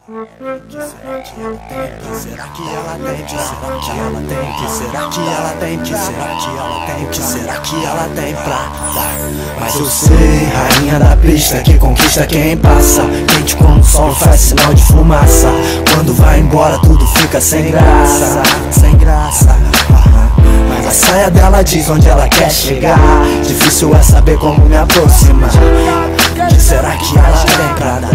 Será que ela tem? Será que ela tem? Será que ela tem? Será que ela tem? Será que ela tem? Será que ela tem pra dar? Mas eu sei, rainha da pista que conquista quem passa. Quente como o sol, faz sinal de fumaça. Quando vai embora tudo fica sem graça. Sem graça. Mas a saia dela diz onde ela quer chegar. Difícil é saber como me aproximar. Que será que ela tem pra dar?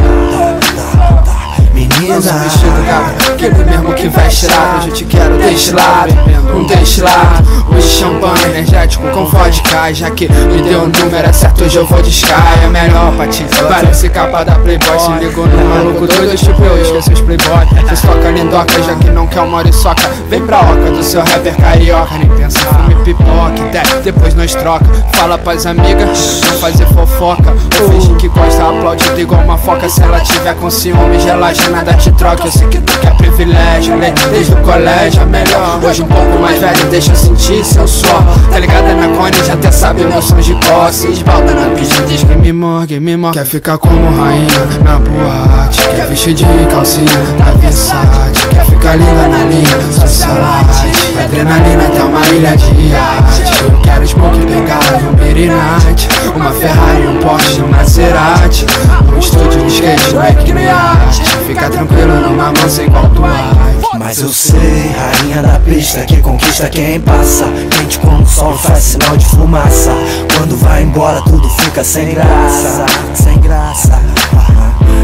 Menina, vestido gato, aquele mesmo que veste lá. Hoje eu te quero destilado, um destilado. Hoje champanhe energético com vodka. Já que me deu um número, é certo, hoje eu vou de Sky. É melhor pra ti, parece capa da Playboy. Se ligou no maluco doido, tipo eu esqueci os Playboy. Vocês toca lindoca, já que não quer uma moriçoca. Vem pra oca do seu rapper carioca. Nem pensa, fume pipoca, depois nós troca. Fala pras amigas, não fazer fofoca. Ou finge que gosta, aplaudido igual uma foca. Se ela tiver com ciúme, gelagem nada te troca. Eu sei que tu quer privilégio, né? Desde o colégio é melhor. Hoje um pouco mais velho, deixa eu sentir seu suor. Tá ligado na cone, já até sabe meus sons de cor. Se esbalda na pista, diz que me morgue. Quer ficar como rainha na boate. Quer vestir de calcinha na Versace. Quer ficar linda na linha socialite. Adrenalina até uma ilha de iate. Eu quero smoke, bengala e um Mirinite. Uma Ferrari, um Porsche, um Maserati. Um estúdio de skate, make me arte. Fica tranquilo numa mão sem White. Mas eu sei, rainha da pista que conquista quem passa. Quente como o sol, faz sinal de fumaça. Quando vai embora tudo fica sem graça. Sem graça.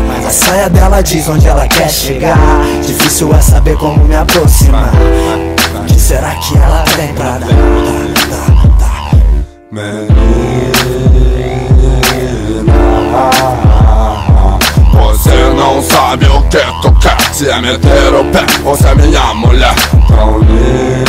Mas a saia dela diz onde ela quer chegar. Difícil é saber como me aproximar. Que será que ela tem pra dar? Você não sabe o que tu quer. Se é meter o pé, você é minha mulher. Tão linda.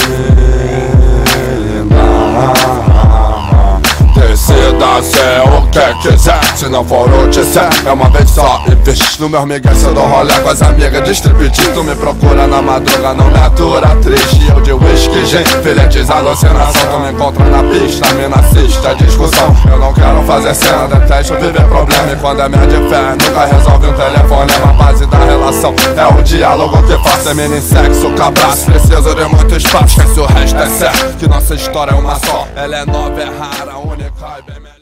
Decida ser o que quiser. Se não for o que disser, é uma vez só e vixe. No meu migué cê dou rolê com as amigas de striptease. Tu me procura na madruga, não me atura triste. Eu de whisky, gente, filetes, alucinação. Tu me encontra na pista, me assiste a discussão. Eu não quero fazer cena, detesto viver problema. E quando é minha de fé, nunca resolve um telefone. É uma base da relação, é o diálogo que faz. Termina em sexo, com abraço, preciso de muito espaço. Se o resto é certo, que nossa história é uma só. Ela é nova, é rara, única e bem melhor.